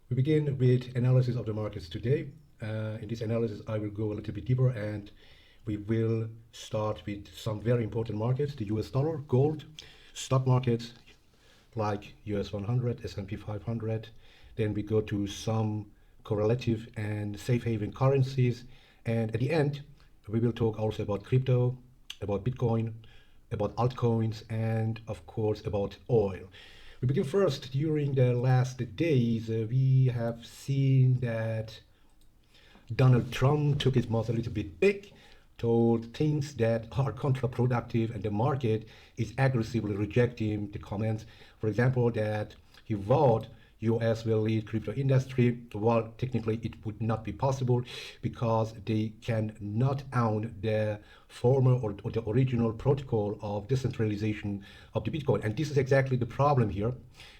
We begin with analysis of the markets today. In this analysis, I will go a little bit deeper and we will start with some very important markets, the US dollar, gold, stock markets like US 100, S&P 500. Then we go to some correlative and safe haven currencies. And at the end, we will talk also about crypto, about Bitcoin, about altcoins, and of course about oil. We begin first. During the last days, we have seen that Donald Trump took his mouth a little bit big, told things that are counterproductive, and the market is aggressively rejecting the comments. For example, that he vowed US will lead crypto industry. Well, technically it would not be possible because they cannot own the former or the original protocol of decentralization of the Bitcoin. And this is exactly the problem here,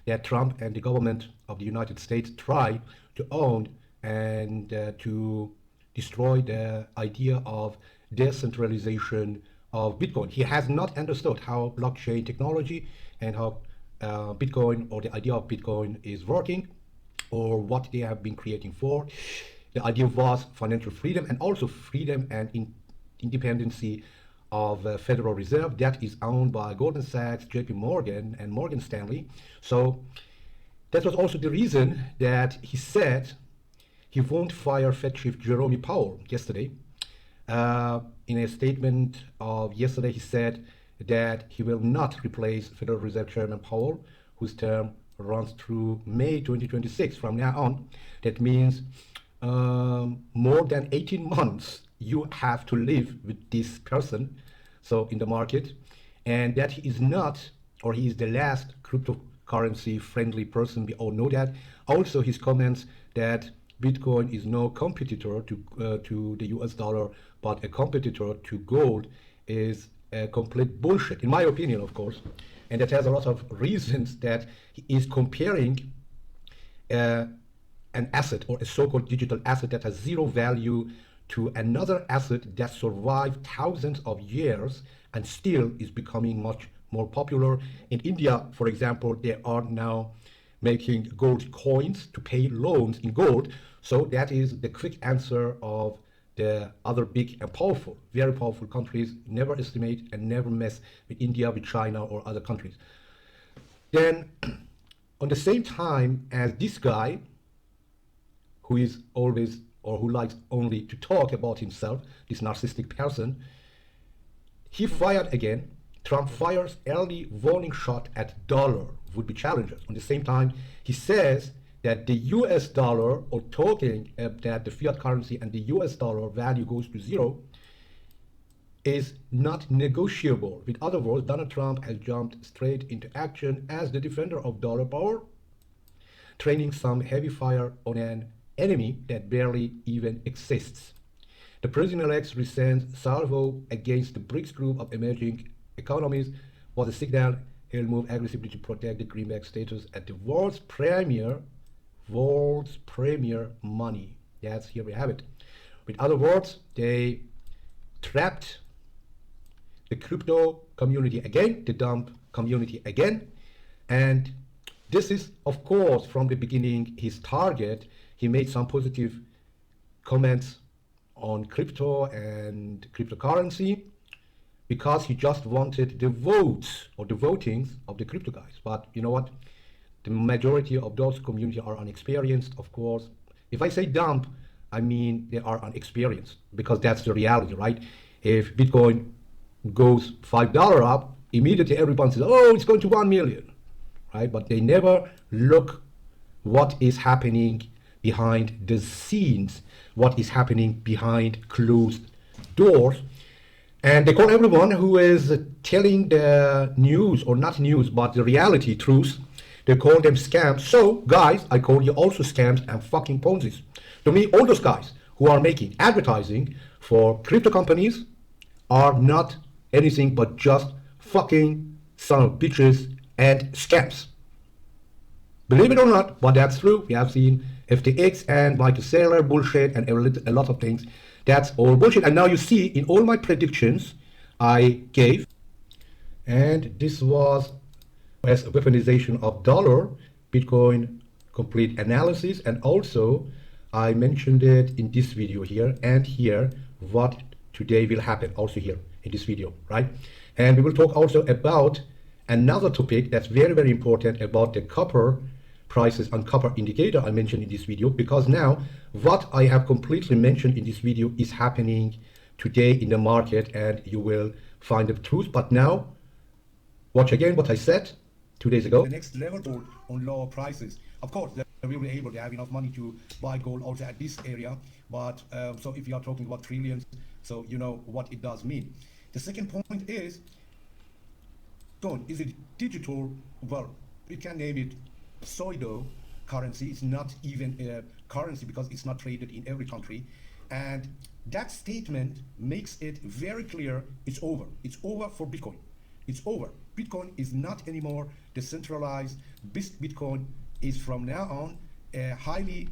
that Trump and the government of the United States try to own and to destroy the idea of decentralization of Bitcoin. He has not understood how blockchain technology and how Bitcoin or the idea of Bitcoin is working, or what they have been creating for. The idea was financial freedom and also freedom and independency of Federal Reserve that is owned by Goldman Sachs, JP Morgan, and Morgan Stanley. So that was also the reason that he said he won't fire Fed Chief Jerome Powell yesterday. In a statement of yesterday, he said that he will not replace Federal Reserve Chairman Powell, whose term runs through May 2026. From now on, that means more than 18 months you have to live with this person, so in the market, and that he is not, or he is the last cryptocurrency friendly person. We all know that. Also, his comments that Bitcoin is no competitor to the US dollar, but a competitor to gold is a complete bullshit, in my opinion, of course. And that has a lot of reasons that he is comparing an asset or a so-called digital asset that has zero value to another asset that survived thousands of years and still is becoming much more popular. In India, for example, they are now making gold coins to pay loans in gold. So that is the quick answer of the other big and powerful, very powerful countries. Never estimate and never mess with India, with China, or other countries. Then, on the same time as this guy, who is always, or who likes only to talk about himself, this narcissistic person, he fired again. Trump fires early warning shot at dollar would-be challengers. On the same time, he says that the US dollar, or talking that the fiat currency and the US dollar value goes to zero, is not negotiable. With other words, Donald Trump has jumped straight into action as the defender of dollar power, training some heavy fire on an enemy that barely even exists. The president-elect's recent salvo against the BRICS group of emerging economies was a signal he'll move aggressively to protect the greenback status at the world's premier money. Yes, here we have it. With other words, they trapped the crypto community again, the dump community again, and this is, of course, from the beginning his target. He made some positive comments on crypto and cryptocurrency because he just wanted the votes or the votings of the crypto guys. But you know what? The majority of those community are unexperienced, of course. If I say dump, I mean they are unexperienced, because that's the reality, right? If Bitcoin goes $5 up, immediately everyone says, oh, it's going to 1 million, right? But they never look what is happening behind the scenes, what is happening behind closed doors. And they call everyone who is telling the news, or not news, but the reality, truth, they call them scams. So, guys, I call you also scams and fucking Ponzi's. To me, all those guys who are making advertising for crypto companies are not anything but just fucking son of bitches and scams. Believe it or not, but that's true. We have seen FTX and Michael Saylor bullshit and a lot of things. That's all bullshit. And now you see in all my predictions I gave, and this was as a weaponization of dollar, Bitcoin complete analysis, and also I mentioned it in this video here and here what today will happen also here in this video, right? And we will talk also about another topic that's very, very important about the copper prices and copper indicator I mentioned in this video, because now what I have completely mentioned in this video is happening today in the market, and you will find the truth. But now watch again what I said 2 days ago. The next level on lower prices. Of course, they will be able to have enough money to buy gold also at this area. But so if you are talking about trillions, so you know what it does mean. The second point is, is it digital? Well, we can name it pseudo currency. It's not even a currency because it's not traded in every country. And that statement makes it very clear it's over. It's over for Bitcoin. It's over. Bitcoin is not anymore decentralized. Bitcoin is from now on highly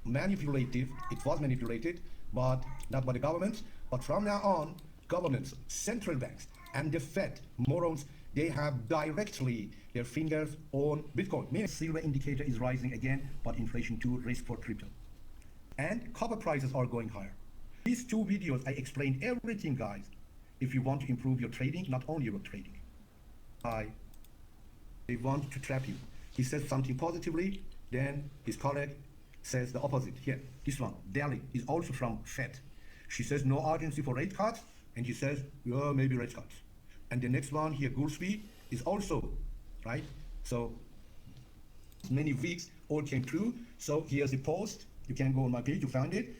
manipulative. It was manipulated, but not by the government. But from now on, governments, central banks, and the Fed, morons, they have directly their fingers on Bitcoin. Meaning silver indicator is rising again, but inflation too, risk for crypto. And copper prices are going higher. These two videos, I explained everything, guys. If you want to improve your trading, not only your trading. They want to trap you. He says something positively, then his colleague says the opposite. Here, this one, Dali, is also from Fed. She says no urgency for rate cuts, and he says, yeah, maybe rate cuts. And the next one here, Goolsby, is also, right? So many weeks all came true. So here's the post. You can go on my page, you found it.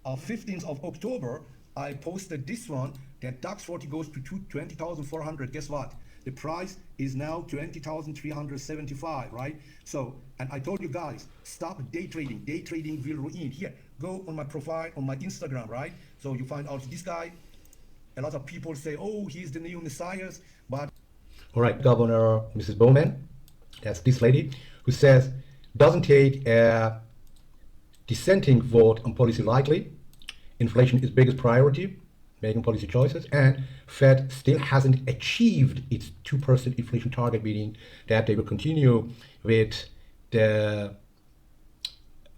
15th of October, I posted this one, that DAX 40 goes to 20,400. Guess what? The price is now 20,375, right? So, and I told you guys, stop day trading. Day trading will ruin. Here, go on my profile, on my Instagram, right? So you find out this guy. A lot of people say, oh, he's the new messiah, but... All right, Governor Mrs. Bowman, that's this lady, who says, doesn't take a dissenting vote on policy lightly. Inflation is biggest priority, making policy choices, and Fed still hasn't achieved its 2% inflation target, meaning that they will continue with their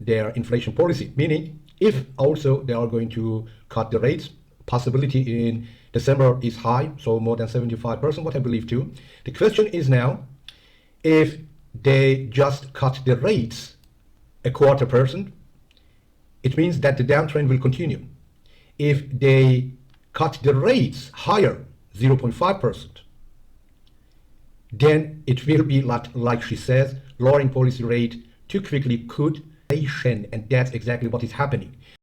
inflation policy, meaning if also they are going to cut the rates, possibility in December is high, so more than 75%, what I believe too. The question is now, if they just cut the rates a 0.25%, it means that the downtrend will continue. If they cut the rates higher, 0.5%, then it will be like she says, lowering policy rate too quickly could, and that's exactly what is happening.